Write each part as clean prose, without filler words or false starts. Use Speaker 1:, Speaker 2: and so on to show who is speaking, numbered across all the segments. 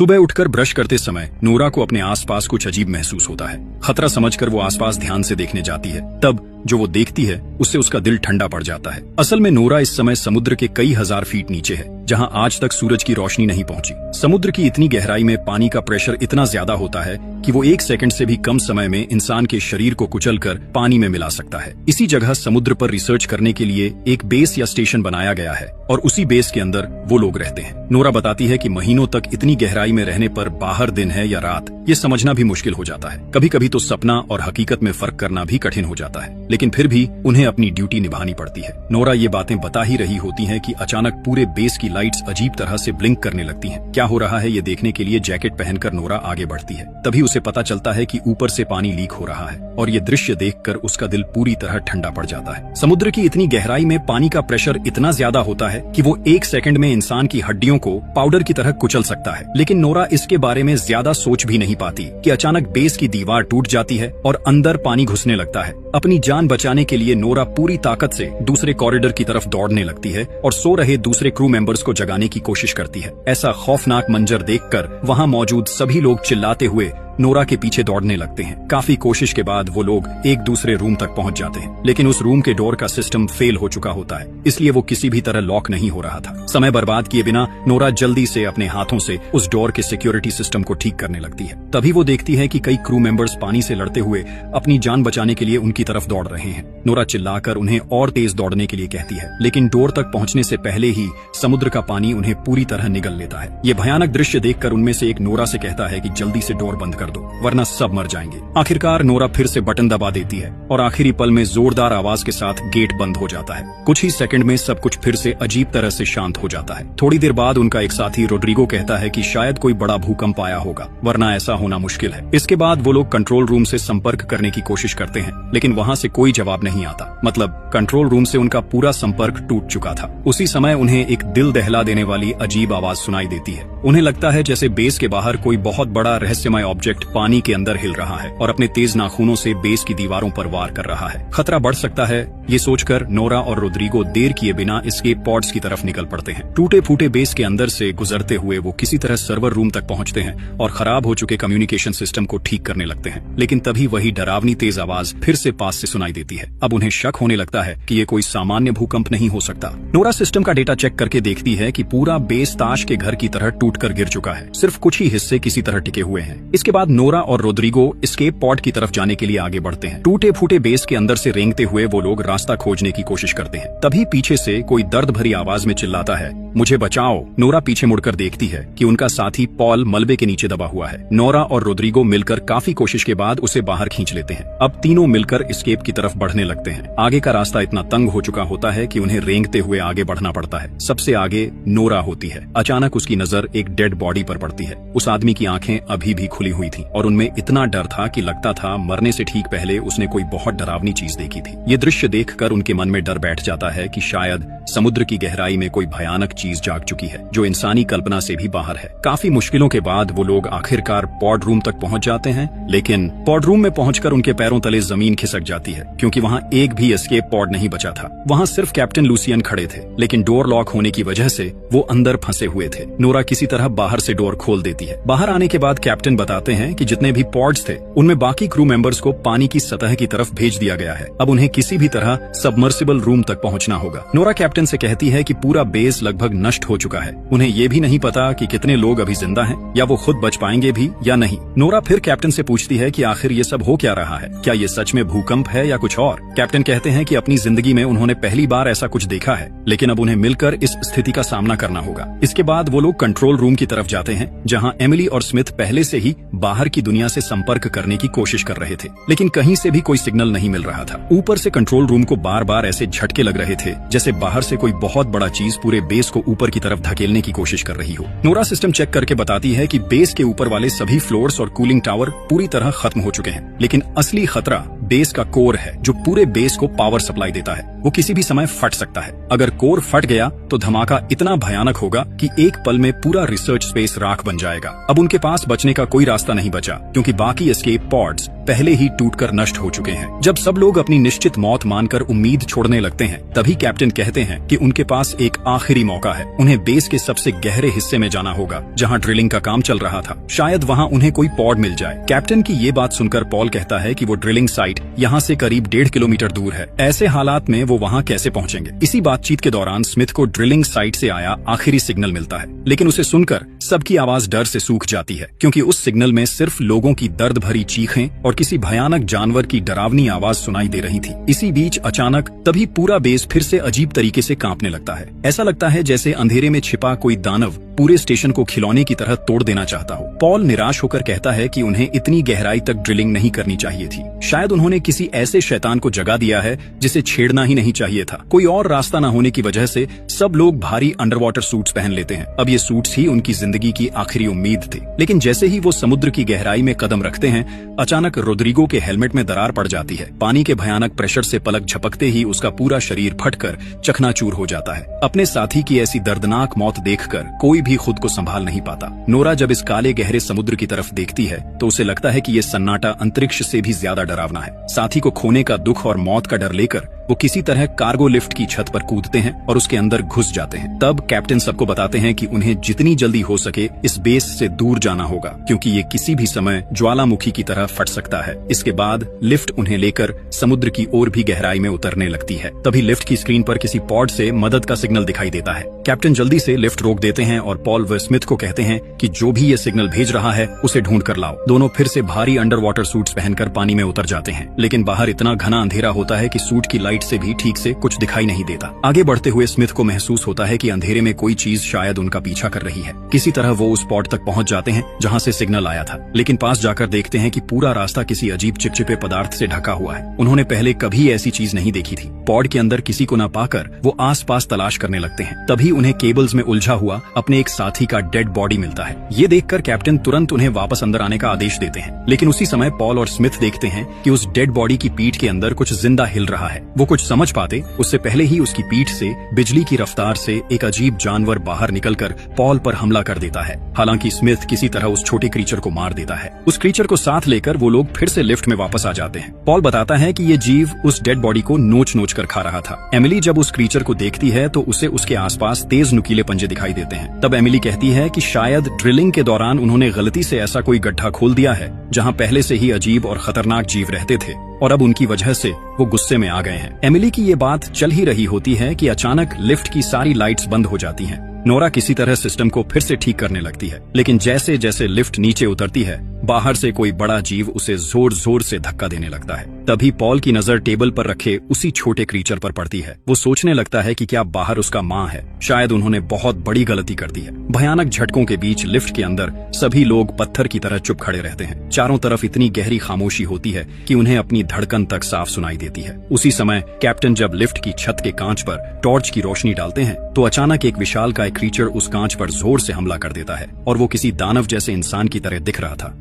Speaker 1: सुबह उठकर ब्रश करते समय नोरा को अपने आसपास कुछ अजीब महसूस होता है। खतरा समझकर वो आसपास ध्यान से देखने जाती है। तब जो वो देखती है उससे उसका दिल ठंडा पड़ जाता है। असल में नोरा इस समय समुद्र के कई हजार फीट नीचे है, जहां आज तक सूरज की रोशनी नहीं पहुंची। समुद्र की इतनी गहराई में पानी का प्रेशर इतना ज्यादा होता है कि वो 1 सेकंड से भी कम समय में इंसान के शरीर को कुचलकर पानी में मिला सकता है। इसी जगह समुद्र पर रिसर्च करने के लिए एक बेस या स्टेशन बनाया गया है और उसी बेस के अंदर वो लोग रहते हैं। नोरा बताती है कि महीनों तक इतनी गहराई में रहने पर बाहर दिन है या रात ये समझना भी मुश्किल हो जाता है। कभी कभी तो सपना और हकीकत में फर्क करना भी कठिन हो जाता है, लेकिन फिर भी उन्हें अपनी ड्यूटी निभानी पड़ती है। नोरा ये बातें बता ही रही होती हैं कि अचानक पूरे बेस की लाइट्स अजीब तरह से ब्लिंक करने लगती हैं। क्या हो रहा है ये देखने के लिए जैकेट पहनकर नोरा आगे बढ़ती है। तभी उसे पता चलता है कि ऊपर से पानी लीक हो रहा है और ये दृश्य देखकर उसका दिल पूरी तरह ठंडा पड़ जाता है। समुद्र की इतनी गहराई में पानी का प्रेशर इतना ज्यादा होता है कि वो 1 सेकंड में इंसान की हड्डियों को पाउडर की तरह कुचल सकता है। लेकिन नोरा इसके बारे में ज्यादा सोच भी नहीं पाती कि अचानक बेस की दीवार टूट जाती है और अंदर पानी घुसने लगता है। अपनी जान बचाने के लिए नोरा पूरी ताकत से दूसरे कॉरिडोर की तरफ दौड़ने लगती है और सो रहे दूसरे क्रू मेंबर्स को जगाने की कोशिश करती है। ऐसा खौफनाक मंजर देखकर वहां मौजूद सभी लोग चिल्लाते हुए नोरा के पीछे दौड़ने लगते हैं। काफी कोशिश के बाद वो लोग एक दूसरे रूम तक पहुंच जाते हैं, लेकिन उस रूम के डोर का सिस्टम फेल हो चुका होता है, इसलिए वो किसी भी तरह लॉक नहीं हो रहा था। समय बर्बाद किए बिना नोरा जल्दी से अपने हाथों से उस डोर के सिक्योरिटी सिस्टम को ठीक करने लगती है। तभी वो देखती है कि कई क्रू मेंबर्स पानी से लड़ते हुए अपनी जान बचाने के लिए उनकी तरफ दौड़ रहे हैं। नोरा चिल्लाकर उन्हें और तेज दौड़ने के लिए कहती है, लेकिन डोर तक पहुंचने से पहले ही समुद्र का पानी उन्हें पूरी तरह निगल लेता है। ये भयानक दृश्य देखकर उनमें से एक नोरा से कहता है कि जल्दी से डोर बंद कर दो, वरना सब मर जाएंगे। आखिरकार नोरा फिर से बटन दबा देती है और आखिरी पल में जोरदार आवाज के साथ गेट बंद हो जाता है। कुछ ही सेकंड में सब कुछ फिर से अजीब तरह से शांत हो जाता है। थोड़ी देर बाद उनका एक साथी रोड्रिगो कहता है कि शायद कोई बड़ा भूकंप आया होगा, वरना ऐसा होना मुश्किल है। इसके बाद वो लोग कंट्रोल रूम से संपर्क करने की कोशिश करते हैं, लेकिन वहां से कोई जवाब नहीं आता। मतलब कंट्रोल रूम से उनका पूरा संपर्क टूट चुका था। उसी समय उन्हें एक दिल दहला देने वाली अजीब आवाज सुनाई देती है। उन्हें लगता है जैसे बेस के बाहर कोई बहुत बड़ा रहस्यमय ऑब्जेक्ट पानी के अंदर हिल रहा है और अपने तेज नाखूनों से बेस की दीवारों पर वार कर रहा है। खतरा बढ़ सकता है, ये सोचकर नोरा और रोड्रिगो देर किए बिना एस्केप पॉड्स की तरफ निकल पड़ते हैं। टूटे फूटे बेस के अंदर से गुजरते हुए वो किसी तरह सर्वर रूम तक पहुंचते हैं और खराब हो चुके कम्युनिकेशन सिस्टम को ठीक करने लगते हैं। लेकिन तभी वही डरावनी तेज आवाज फिर से पास से सुनाई देती है। अब उन्हें शक होने लगता है कि ये कोई सामान्य भूकंप नहीं हो सकता। नोरा सिस्टम का डेटा चेक करके देखती है कि पूरा बेस ताश के घर की तरह टूटकर गिर चुका है, सिर्फ कुछ ही हिस्से किसी तरह टिके हुए हैं। इसके बाद नोरा और रोड्रिगो एस्केप पॉड की तरफ जाने के लिए आगे बढ़ते हैं। टूटे फूटे बेस के अंदर से रेंगते हुए वो लोग रास्ता खोजने की कोशिश करते हैं। तभी पीछे से कोई दर्द भरी आवाज में चिल्लाता है, मुझे बचाओ। नोरा पीछे मुड़कर देखती है कि उनका साथी पॉल मलबे के नीचे दबा हुआ है। नोरा और रोड्रिगो मिलकर काफी कोशिश के बाद उसे बाहर खींच लेते हैं। अब तीनों मिलकर एस्केप की तरफ बढ़ने लगते हैं। आगे का रास्ता इतना तंग हो चुका होता है कि उन्हें रेंगते हुए आगे बढ़ना पड़ता है। सबसे आगे नोरा होती है। अचानक उसकी नजर एक डेड बॉडी पर पड़ती है। उस आदमी की आंखें अभी भी खुली हुई थी और उनमें इतना डर था कि लगता था मरने से ठीक पहले उसने कोई बहुत डरावनी चीज देखी थी। ये दृश्य देखकर उनके मन में डर बैठ जाता है कि शायद समुद्र की गहराई में कोई भयानक चीज जाग चुकी है जो इंसानी कल्पना से भी बाहर है। काफी मुश्किलों के बाद वो लोग आखिरकार पॉड रूम तक पहुंच जाते हैं, लेकिन पॉड रूम में पहुंचकर उनके पैरों तले जमीन खिसक जाती है क्योंकि वहां एक भी एस्केप पॉड नहीं बचा था। वहां सिर्फ कैप्टन लूसियन खड़े थे, लेकिन डोर लॉक होने की वजह से वो अंदर फंसे हुए थे। नोरा किसी तरह बाहर से डोर खोल देती है। बाहर आने के बाद कैप्टन बताते हैं कि जितने भी पॉड्स थे उनमें बाकी क्रू मेंबर्स को पानी की सतह की तरफ भेज दिया गया है। अब उन्हें किसी भी तरह सबमर्सिबल रूम तक पहुंचना होगा। नोरा कैप्टन से कहती है कि पूरा बेस लगभग नष्ट हो चुका है। उन्हें ये भी नहीं पता कि कितने लोग अभी जिंदा हैं या वो खुद बच पाएंगे भी या नहीं। नोरा फिर कैप्टन से पूछती है कि आखिर ये सब हो क्या रहा है, क्या ये सच में भूकंप है या कुछ और। कैप्टन कहते हैं कि अपनी जिंदगी में उन्होंने पहली बार ऐसा कुछ देखा है, लेकिन अब उन्हें मिलकर इस स्थिति का सामना करना होगा। इसके बाद वो लोग कंट्रोल रूम की तरफ जाते हैं, जहाँ एमिली और स्मिथ पहले से ही बाहर की दुनिया से संपर्क करने की कोशिश कर रहे थे, लेकिन कहीं से भी कोई सिग्नल नहीं मिल रहा था। ऊपर से कंट्रोल रूम को बार बार ऐसे झटके लग रहे थे जैसे बाहर से कोई बहुत बड़ा चीज पूरे बेस को ऊपर की तरफ धकेलने की कोशिश कर रही हो। नोरा सिस्टम चेक करके बताती है कि बेस के ऊपर वाले सभी फ्लोर्स और कूलिंग टावर पूरी तरह खत्म हो चुके हैं, लेकिन असली खतरा बेस का कोर है जो पूरे बेस को पावर सप्लाई देता है। वो किसी भी समय फट सकता है। अगर कोर फट गया तो धमाका इतना भयानक होगा कि एक पल में पूरा रिसर्च स्पेस राख बन जाएगा। अब उनके पास बचने का कोई रास्ता नहीं बचा क्योंकि बाकी एस्केप पॉड्स पहले ही टूटकर नष्ट हो चुके हैं। जब सब लोग अपनी निश्चित मौत मानकर उम्मीद छोड़ने लगते हैं, तभी कैप्टन कहते हैं कि उनके पास एक आखिरी मौका है। उन्हें बेस के सबसे गहरे हिस्से में जाना होगा जहां ड्रिलिंग का काम चल रहा था। शायद वहां उन्हें कोई पॉड मिल जाए। कैप्टन की ये बात सुनकर पॉल कहता है कि वो ड्रिलिंग साइट यहाँ से करीब 1.5 किलोमीटर दूर है। ऐसे हालात में वो वहाँ कैसे पहुँचेंगे? इसी बातचीत के दौरान स्मिथ को ड्रिलिंग साइट से आया आखिरी सिग्नल मिलता है, लेकिन उसे सुनकर सबकी आवाज डर से सूख जाती है, क्योंकि उस सिग्नल में सिर्फ लोगों की दर्द भरी चीखें और किसी भयानक जानवर की डरावनी आवाज सुनाई दे रही थी। इसी बीच अचानक तभी पूरा बेस फिर से अजीब तरीके से कांपने लगता है। ऐसा लगता है जैसे अंधेरे में छिपा कोई दानव पूरे स्टेशन को खिलौने की तरह तोड़ देना चाहता हो। पॉल निराश होकर कहता है कि उन्हें इतनी गहराई तक ड्रिलिंग नहीं करनी चाहिए थी। शायद उन्होंने किसी ऐसे शैतान को जगा दिया है जिसे छेड़ना ही नहीं चाहिए था। कोई और रास्ता न होने की वजह से सब लोग भारी अंडरवाटर सूट्स पहन लेते हैं। अब ये सूट्स ही उनकी जिंदगी की आखिरी उम्मीद थी। लेकिन जैसे ही वो समुद्र की गहराई में कदम रखते हैं, अचानक रोड्रिगो के हेलमेट में दरार पड़ जाती है। पानी के भयानक प्रेशर से पलक झपकते ही उसका पूरा शरीर फटकर चकनाचूर हो जाता है। अपने साथी की ऐसी दर्दनाक मौत देखकर कोई भी खुद को संभाल नहीं पाता। नोरा जब इस काले गहरे समुद्र की तरफ देखती है तो उसे लगता है कि ये सन्नाटा अंतरिक्ष से भी ज्यादा डरावना है। साथी को खोने का दुख और मौत का डर लेकर वो किसी तरह कार्गो लिफ्ट की छत पर कूदते हैं और उसके अंदर घुस जाते हैं। तब कैप्टन सबको बताते हैं कि उन्हें जितनी जल्दी हो सके इस बेस से दूर जाना होगा, क्योंकि ये किसी भी समय ज्वालामुखी की तरह फट सकता है। इसके बाद लिफ्ट उन्हें लेकर समुद्र की ओर भी गहराई में उतरने लगती है। तभी लिफ्ट की स्क्रीन पर किसी पॉड से मदद का सिग्नल दिखाई देता है। कैप्टन जल्दी से लिफ्ट रोक देते हैं और पॉल व स्मिथ को कहते हैं कि जो भी ये सिग्नल भेज रहा है उसे ढूंढ कर लाओ। दोनों फिर से भारी अंडर वाटर सूट्स पहनकर पानी में उतर जाते हैं, लेकिन बाहर इतना घना अंधेरा होता है कि सूट की लाइट से भी ठीक से कुछ दिखाई नहीं देता। आगे बढ़ते हुए स्मिथ को महसूस होता है कि अंधेरे में कोई चीज शायद उनका पीछा कर रही है। किसी तरह वो उस पॉड तक पहुंच जाते हैं जहां से सिग्नल आया था, लेकिन पास जाकर देखते हैं कि पूरा रास्ता किसी अजीब चिपचिपे पदार्थ से ढका हुआ है। उन्होंने पहले कभी ऐसी चीज नहीं देखी थी। पॉड के अंदर किसी को न पाकर वो आसपास तलाश करने लगते हैं। तभी उन्हें केबल्स में उलझा हुआ अपने एक साथी का डेड बॉडी मिलता है। ये देखकर कैप्टन तुरंत उन्हें वापस अंदर आने का आदेश देते हैं, लेकिन उसी समय पॉल और स्मिथ देखते हैं कि उस डेड बॉडी की पीठ के अंदर कुछ जिंदा हिल रहा है। वो कुछ समझ पाते उससे पहले ही उसकी पीठ से बिजली की रफ्तार से एक अजीब जानवर बाहर निकलकर पॉल पर हमला कर देता है। हालांकि स्मिथ किसी तरह उस छोटे क्रीचर को मार देता है। उस क्रीचर को साथ लेकर वो लोग फिर से लिफ्ट में वापस आ जाते हैं। पॉल बताता है कि ये जीव उस डेड बॉडी को नोच नोच कर खा रहा था। एमिली जब उस क्रीचर को देखती है तो उसे उसके आसपास तेज नुकीले पंजे दिखाई देते हैं। तब एमिली कहती है कि शायद ड्रिलिंग के दौरान उन्होंने गलती से ऐसा कोई गड्ढा खोल दिया है जहां पहले से ही अजीब और खतरनाक जीव रहते थे और अब उनकी वजह से वो गुस्से में आ गए हैं। एमिली की ये बात चल ही रही होती है कि अचानक लिफ्ट की सारी लाइट्स बंद हो जाती हैं। नोरा किसी तरह सिस्टम को फिर से ठीक करने लगती है, लेकिन जैसे जैसे लिफ्ट नीचे उतरती है बाहर से कोई बड़ा जीव उसे जोर जोर से धक्का देने लगता है। तभी पॉल की नजर टेबल पर रखे उसी छोटे क्रीचर पर पड़ती है। वो सोचने लगता है कि क्या बाहर उसका माँ है। शायद उन्होंने बहुत बड़ी गलती कर दी है। भयानक झटकों के बीच लिफ्ट के अंदर सभी लोग पत्थर की तरह चुप खड़े रहते हैं। चारों तरफ इतनी गहरी खामोशी होती है कि उन्हें अपनी धड़कन तक साफ सुनाई देती है। उसी समय कैप्टन जब लिफ्ट की छत के कांच पर टॉर्च की रोशनी डालते हैं तो अचानक एक विशालकाय क्रीचर उस कांच पर जोर से हमला कर देता है और वो किसी दानव जैसे इंसान की तरह दिख रहा था।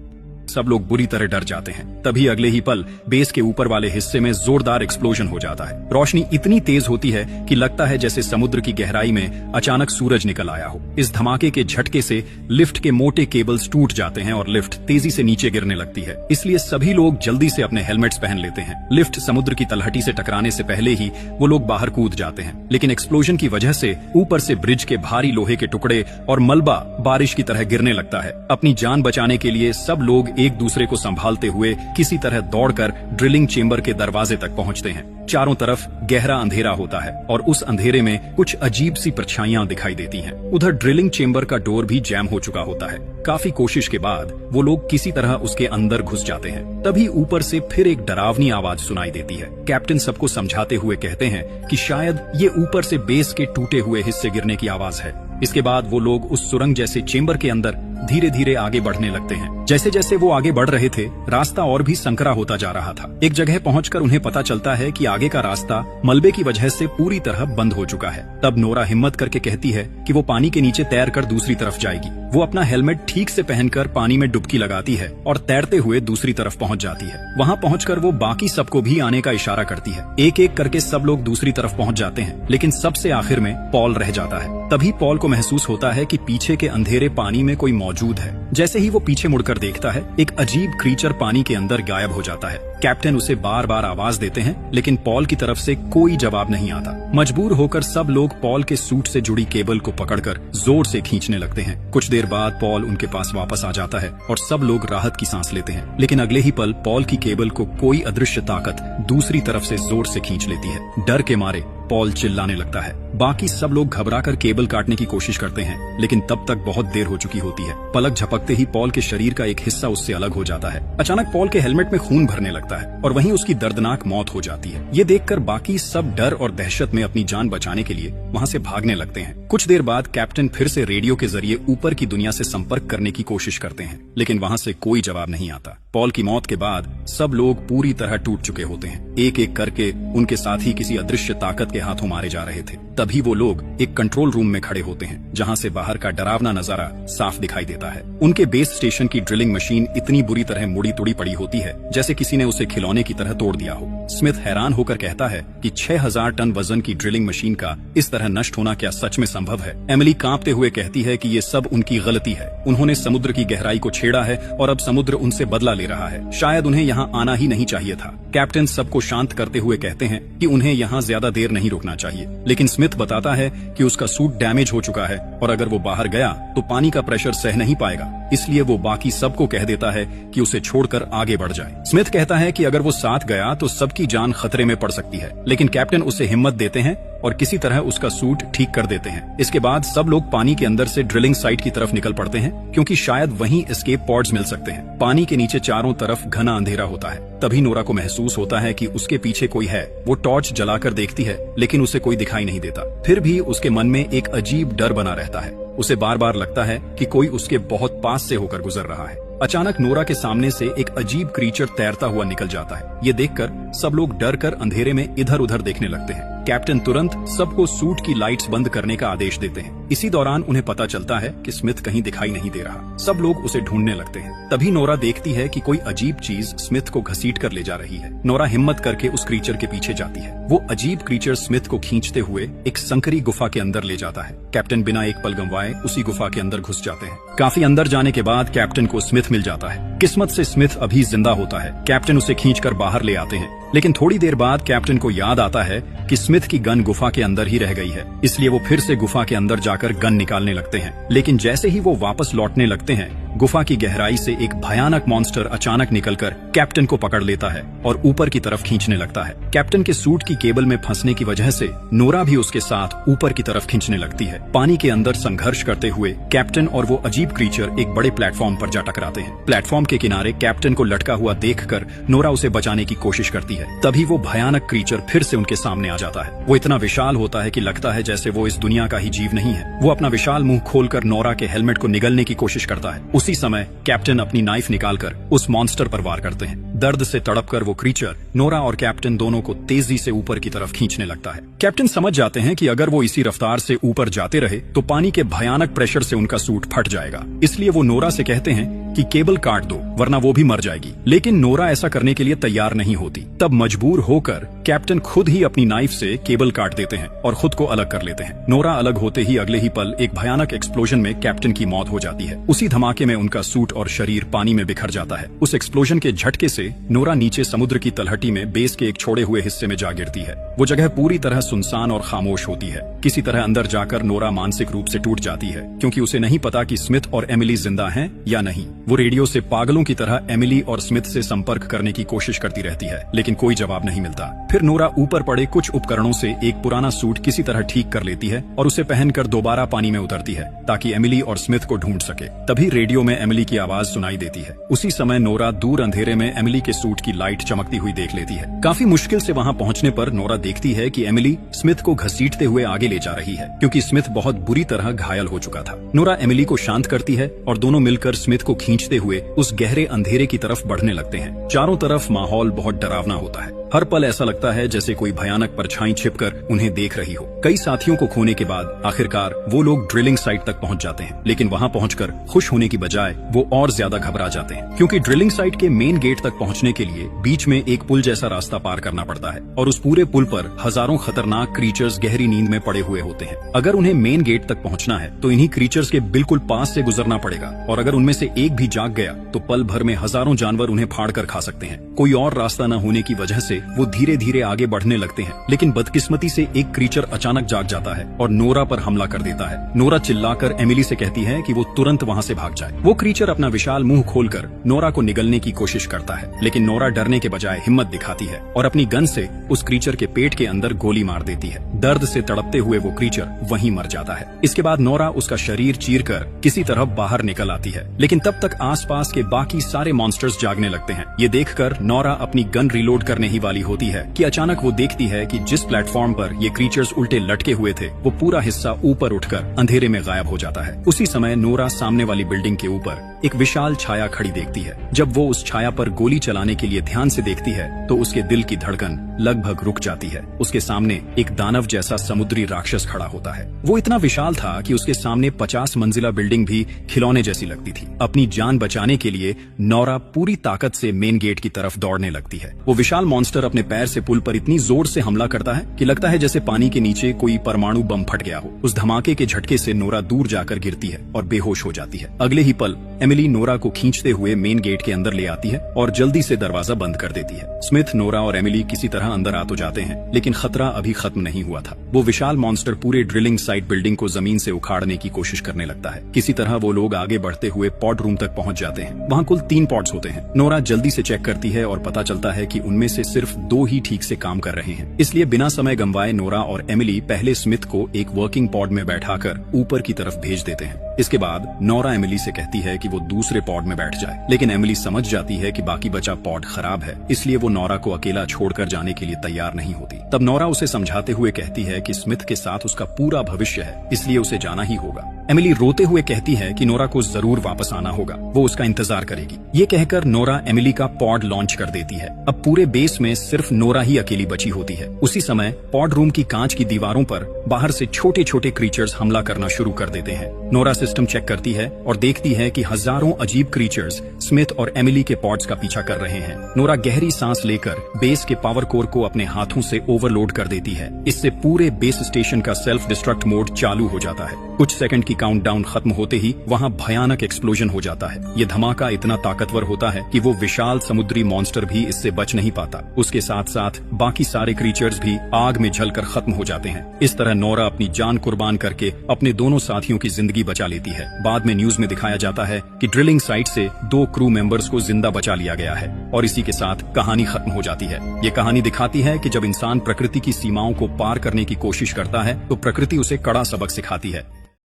Speaker 1: सब लोग बुरी तरह डर जाते हैं। तभी अगले ही पल बेस के ऊपर वाले हिस्से में जोरदार एक्सप्लोजन हो जाता है। रोशनी इतनी तेज होती है कि लगता है जैसे समुद्र की गहराई में अचानक सूरज निकल आया हो। इस धमाके के झटके से लिफ्ट के मोटे केबल्स टूट जाते हैं और लिफ्ट तेजी से नीचे गिरने लगती है। इसलिए सभी लोग जल्दी से अपने हेलमेट्स पहन लेते हैं। लिफ्ट समुद्र की तलहटी से टकराने से पहले ही वो लोग बाहर कूद जाते हैं, लेकिन एक्सप्लोजन की वजह से ऊपर से ब्रिज के भारी लोहे के टुकड़े और मलबा बारिश की तरह गिरने लगता है। अपनी जान बचाने के लिए सब लोग एक दूसरे को संभालते हुए किसी तरह दौड़कर ड्रिलिंग चेंबर के दरवाजे तक पहुंचते हैं। चारों तरफ गहरा अंधेरा होता है और उस अंधेरे में कुछ अजीब सी परछाइयां दिखाई देती हैं। उधर ड्रिलिंग चेंबर का डोर भी जैम हो चुका होता है। काफी कोशिश के बाद वो लोग किसी तरह उसके अंदर घुस जाते हैं। तभी ऊपर से फिर एक डरावनी आवाज सुनाई देती है। कैप्टन सबको समझाते हुए कहते हैं कि शायद ये ऊपर से बेस के टूटे हुए हिस्से गिरने की आवाज है। इसके बाद वो लोग उस सुरंग जैसे चेंबर के अंदर धीरे धीरे आगे बढ़ने लगते हैं। जैसे जैसे वो आगे बढ़ रहे थे रास्ता और भी संकरा होता जा रहा था। एक जगह पहुंचकर उन्हें पता चलता है कि आगे का रास्ता मलबे की वजह से पूरी तरह बंद हो चुका है। तब नोरा हिम्मत करके कहती है कि वो पानी के नीचे तैरकर दूसरी तरफ जाएगी। वो अपना हेलमेट ठीक से पहनकर पानी में डुबकी लगाती है और तैरते हुए दूसरी तरफ पहुंच जाती है। वहां पहुंचकर वो बाकी सबको भी आने का इशारा करती है। एक एक करके सब लोग दूसरी तरफ पहुंच जाते हैं, लेकिन सबसे आखिर में पॉल रह जाता है। तभी पॉल को महसूस होता है कि पीछे के अंधेरे पानी में कोई मौजूद है। जैसे ही वो पीछे मुड़कर कर देखता है, एक अजीब क्रीचर पानी के अंदर गायब हो जाता है। कैप्टन उसे बार बार आवाज देते हैं, लेकिन पॉल की तरफ से कोई जवाब नहीं आता। मजबूर होकर सब लोग पॉल के सूट से जुड़ी केबल को पकड़कर जोर से खींचने लगते हैं। कुछ देर बाद पॉल उनके पास वापस आ जाता है और सब लोग राहत की सांस लेते हैं, लेकिन अगले ही पल पॉल की केबल को कोई अदृश्य ताकत दूसरी तरफ से जोर से खींच लेती है। डर के मारे पॉल चिल्लाने लगता है। बाकी सब लोग घबराकर केबल काटने की कोशिश करते हैं, लेकिन तब तक बहुत देर हो चुकी होती है। पलक झपकते ही पॉल के शरीर का एक हिस्सा उससे अलग हो जाता है। अचानक पॉल के हेलमेट में खून भरने लगता है और वहीं उसकी दर्दनाक मौत हो जाती है। ये देखकर बाकी सब डर और दहशत में अपनी जान बचाने के लिए वहाँ से भागने लगते हैं। कुछ देर बाद कैप्टन फिर से रेडियो के जरिए ऊपर की दुनिया से संपर्क करने की कोशिश करते हैं, लेकिन वहाँ से कोई जवाब नहीं आता। पॉल की मौत के बाद सब लोग पूरी तरह टूट चुके होते हैं। एक एक करके उनके साथी किसी अदृश्य ताकत के हाथों मारे जा रहे थे। तभी वो लोग एक कंट्रोल रूम में खड़े होते हैं, जहां से बाहर का डरावना नजारा साफ दिखाई देता है। उनके बेस स्टेशन की ड्रिलिंग मशीन इतनी बुरी तरह मुड़ी तुड़ी पड़ी होती है जैसे किसी ने उसे खिलौने की तरह तोड़ दिया हो। स्मिथ हैरान होकर कहता है कि 6000 टन वजन की ड्रिलिंग मशीन का इस तरह नष्ट होना क्या सच में संभव है? एमिली कांपते हुए कहती है कि ये सब उनकी गलती है। उन्होंने समुद्र की गहराई को छेड़ा है और अब समुद्र उनसे बदला ले रहा है। शायद उन्हें यहाँ आना ही नहीं चाहिए था। कैप्टन सबको शांत करते हुए कहते हैं कि उन्हें यहाँ ज्यादा देर नहीं रुकना चाहिए, लेकिन स्मिथ बताता है कि उसका सूट डैमेज हो चुका है और अगर वो बाहर गया तो पानी का प्रेशर सह नहीं पाएगा। इसलिए वो बाकी सबको कह देता है कि उसे छोड़कर आगे बढ़ जाए। स्मिथ कहता है कि अगर वो साथ गया तो सबकी जान खतरे में पड़ सकती है, लेकिन कैप्टन उसे हिम्मत देते हैं और किसी तरह उसका सूट ठीक कर देते हैं। इसके बाद सब लोग पानी के अंदर से ड्रिलिंग साइट की तरफ निकल पड़ते हैं, क्योंकि शायद वहीं एस्केप पॉड्स मिल सकते हैं। पानी के नीचे चारों तरफ घना अंधेरा होता है। तभी नोरा को महसूस होता है कि उसके पीछे कोई है। वो टॉर्च जलाकर देखती है, लेकिन उसे कोई दिखाई नहीं देता। फिर भी उसके मन में एक अजीब डर बना रहता है। उसे बार बार लगता है कि कोई उसके बहुत पास से होकर गुजर रहा है। अचानक नोरा के सामने से एक अजीब क्रीचर तैरता हुआ निकल जाता है। ये देखकर सब लोग डर कर अंधेरे में इधर उधर देखने लगते हैं। कैप्टन तुरंत सबको सूट की लाइट्स बंद करने का आदेश देते हैं। इसी दौरान उन्हें पता चलता है कि स्मिथ कहीं दिखाई नहीं दे रहा। सब लोग उसे ढूंढने लगते हैं। तभी नोरा देखती है कि कोई अजीब चीज स्मिथ को घसीट कर ले जा रही है। नोरा हिम्मत करके उस क्रीचर के पीछे जाती है। वो अजीब क्रीचर स्मिथ को खींचते हुए एक संकरी गुफा के अंदर ले जाता है। कैप्टन बिना एक पल गंवाए उसी गुफा के अंदर घुस जाते हैं। काफी अंदर जाने के बाद कैप्टन को स्मिथ मिल जाता है। किस्मत से स्मिथ अभी जिंदा होता है। कैप्टन उसे खींचकर बाहर ले आते हैं, लेकिन थोड़ी देर बाद कैप्टन को याद आता है कि स्मिथ की गन गुफा के अंदर ही रह गई है। इसलिए वो फिर से गुफा के अंदर जाकर गन निकालने लगते हैं, लेकिन जैसे ही वो वापस लौटने लगते हैं, गुफा की गहराई से एक भयानक मॉन्स्टर अचानक निकलकर कैप्टन को पकड़ लेता है और ऊपर की तरफ खींचने लगता है। कैप्टन के सूट की केबल में फंसने की वजह से नोरा भी उसके साथ ऊपर की तरफ खींचने लगती है। पानी के अंदर संघर्ष करते हुए कैप्टन और वो अजीब क्रीचर एक बड़े प्लेटफॉर्म पर जा टकराते हैं। प्लेटफॉर्म के किनारे कैप्टन को लटका हुआ देखकर नोरा उसे बचाने की कोशिश करती है। तभी वो भयानक क्रीचर फिर से उनके सामने आ जाता है। वो इतना विशाल होता है कि लगता है जैसे वो इस दुनिया का ही जीव नहीं है। वो अपना विशाल मुंह खोलकर नोरा के हेलमेट को निगलने की कोशिश करता है। उसी समय कैप्टन अपनी नाइफ निकालकर उस मॉन्स्टर पर वार करते हैं। दर्द से तड़पकर वो क्रीचर नोरा और कैप्टन दोनों को तेजी से ऊपर की तरफ खींचने लगता है। कैप्टन समझ जाते हैं कि अगर वो इसी रफ्तार से ऊपर जाते रहे तो पानी के भयानक प्रेशर से उनका सूट फट जाएगा। इसलिए वो नोरा से कहते हैं कि केबल काट दो, वरना वो भी मर जाएगी। लेकिन नोरा ऐसा करने के लिए तैयार नहीं होती। तब मजबूर होकर कैप्टन खुद ही अपनी नाइफ से केबल काट देते हैं और खुद को अलग कर लेते हैं। नोरा अलग होते ही अगले ही पल एक भयानक एक्सप्लोजन में कैप्टन की मौत हो जाती है। उसी धमाके में उनका सूट और शरीर पानी में बिखर जाता है। उस एक्सप्लोजन के झटके से नोरा नीचे समुद्र की तलहटी में बेस के एक छोड़े हुए हिस्से में जा गिरती है। वो जगह पूरी तरह सुनसान और खामोश होती है। किसी तरह अंदर जाकर नोरा मानसिक रूप से टूट जाती है, क्योंकि उसे नहीं पता कि स्मिथ और एमिली जिंदा हैं या नहीं। वो रेडियो से पागलों की तरह एमिली और स्मिथ से संपर्क करने की कोशिश करती रहती है, लेकिन कोई जवाब नहीं मिलता। फिर नोरा ऊपर पड़े कुछ उपकरणों से एक पुराना सूट किसी तरह ठीक कर लेती है और उसे पहनकर दोबारा पानी में उतरती है, ताकि एमिली और स्मिथ को ढूंढ सके। तभी रेडियो में एमिली की आवाज सुनाई देती है। उसी समय नोरा दूर अंधेरे में एमिली के सूट की लाइट चमकती हुई देख लेती है। काफी मुश्किल से वहां पहुंचने पर नोरा देखती है कि एमिली स्मिथ को घसीटते हुए आगे ले जा रही है, क्योंकि स्मिथ बहुत बुरी तरह घायल हो चुका था। नोरा एमिली को शांत करती है और दोनों मिलकर स्मिथ को खींचते हुए उस गहरे अंधेरे की तरफ बढ़ने लगते हैं। चारों तरफ माहौल बहुत डरावना होता है। हर पल ऐसा लगता है जैसे कोई भयानक परछाई छिपकर उन्हें देख रही हो। कई साथियों को खोने के बाद आखिरकार वो लोग ड्रिलिंग साइट तक पहुंच जाते हैं, लेकिन वहां पहुंचकर खुश होने की बजाय वो और ज्यादा घबरा जाते हैं, क्योंकि ड्रिलिंग साइट के मेन गेट तक पहुंचने के लिए बीच में एक पुल जैसा रास्ता पार करना पड़ता है और उस पूरे पुल पर हजारों खतरनाक क्रीचर्स गहरी नींद में पड़े हुए होते हैं। अगर उन्हें मेन गेट तक पहुंचना है तो इन्हीं क्रीचर्स के बिल्कुल पास से गुजरना पड़ेगा, और अगर उनमें से एक भी जाग गया तो पल भर में हजारों जानवर उन्हें फाड़ कर खा सकते हैं। कोई और रास्ता न होने की वजह से वो धीरे धीरे आगे बढ़ने लगते हैं, लेकिन बदकिस्मती से एक क्रीचर अचानक जाग जाता है और नोरा पर हमला कर देता है। नोरा चिल्लाकर एमिली से कहती है कि वो तुरंत वहां से भाग जाए। वो क्रीचर अपना विशाल मुंह खोलकर नोरा को निगलने की कोशिश करता है, लेकिन नोरा डरने के बजाय हिम्मत दिखाती है और अपनी गन से उस क्रीचर के पेट के अंदर गोली मार देती है। दर्द से तड़पते हुए वो क्रीचर वहीं मर जाता है। इसके बाद नोरा उसका शरीर चीरकर किसी तरह बाहर निकल आती है, लेकिन तब तक आसपास के बाकी सारे मॉन्स्टर्स जागने लगते हैं। ये देखकर नोरा अपनी गन रिलोड करने ही वाली होती है कि अचानक वो देखती है कि जिस प्लेटफॉर्म पर ये क्रीचर्स उल्टे लटके हुए थे वो पूरा हिस्सा ऊपर उठकर अंधेरे में गायब हो जाता है। उसी समय नोरा सामने वाली बिल्डिंग के ऊपर एक विशाल छाया खड़ी देखती है। जब वो उस छाया पर गोली चलाने के लिए ध्यान से देखती है तो उसके दिल की धड़कन लगभग रुक जाती है। उसके सामने एक दानव जैसा समुद्री राक्षस खड़ा होता है। वो इतना विशाल था कि उसके सामने 50 मंजिला बिल्डिंग भी खिलौने जैसी लगती थी। अपनी जान बचाने के लिए नोरा पूरी ताकत से मेन गेट की तरफ दौड़ने लगती है। वो विशाल मॉन्स्टर अपने पैर से पुल पर इतनी जोर से हमला करता है कि लगता है जैसे पानी के नीचे कोई परमाणु बम फट गया हो। उस धमाके के झटके से नोरा दूर जाकर गिरती है और बेहोश हो जाती है। अगले ही पल एमिली नोरा को खींचते हुए मेन गेट के अंदर ले आती है और जल्दी से दरवाजा बंद कर देती है। स्मिथ, नोरा और एमिली किसी तरह अंदर आ तो जाते हैं, लेकिन खतरा अभी खत्म नहीं हुआ था। वो विशाल मॉन्स्टर पूरे ड्रिलिंग साइट बिल्डिंग को जमीन से उखाड़ने की कोशिश करने लगता है। किसी तरह वो लोग आगे बढ़ते हुए पॉड रूम तक पहुंच जाते हैं। वहाँ कुल 3 पॉड्स होते हैं। नोरा जल्दी से चेक करती है और पता चलता है कि उनमें से सिर्फ 2 ही ठीक से काम कर रहे हैं। इसलिए बिना समय गंवाए नोरा और एमिली पहले स्मिथ को एक वर्किंग पॉड में बैठाकर ऊपर की तरफ भेज देते हैं। इसके बाद नोरा एमिली से कहती है कि वो दूसरे पॉड में बैठ जाए, लेकिन एमिली समझ जाती है कि बाकी बचा पॉड खराब है, इसलिए वो नोरा को अकेला छोड़कर जाने के लिए तैयार नहीं होती। तब नोरा उसे समझाते हुए कहती है कि स्मिथ के साथ उसका पूरा भविष्य है, इसलिए उसे जाना ही होगा। एमिली रोते हुए कहती है कि नोरा को जरूर वापस आना होगा, वो उसका इंतजार करेगी। ये कहकर नोरा एमिली का पॉड लॉन्च कर देती है। अब पूरे बेस में सिर्फ नोरा ही अकेली बची होती है। उसी समय पॉड रूम की कांच की दीवारों पर बाहर से छोटे छोटे क्रीचर्स हमला करना शुरू कर देते हैं। नोरा सिस्टम चेक करती है और देखती है कि हजारों अजीब क्रीचर्स स्मिथ और एमिली के पॉड्स का पीछा कर रहे हैं। नोरा गहरी सांस लेकर बेस के पावर कोर को अपने हाथों से ओवरलोड कर देती है। इससे पूरे बेस स्टेशन का सेल्फ डिस्ट्रक्ट मोड चालू हो जाता है। कुछ सेकंड की काउंटडाउन खत्म होते ही वहां भयानक एक्सप्लोजन हो जाता है। ये धमाका इतना ताकतवर होता है कि वो विशाल समुद्री मॉन्स्टर भी इससे बच नहीं पाता। उसके साथ साथ बाकी सारे क्रीचर्स भी आग में जलकर खत्म हो जाते हैं। इस तरह नोरा अपनी जान कुर्बान करके अपने दोनों साथियों की जिंदगी बचा लेती है। बाद में न्यूज में दिखाया जाता है कि ड्रिलिंग साइट से 2 क्रू मेंबर्स को जिंदा बचा लिया गया है और इसी के साथ कहानी खत्म हो जाती है। ये कहानी दिखाती है कि जब इंसान प्रकृति की सीमाओं को पार करने की कोशिश करता है तो प्रकृति उसे कड़ा सबक सिखाती है।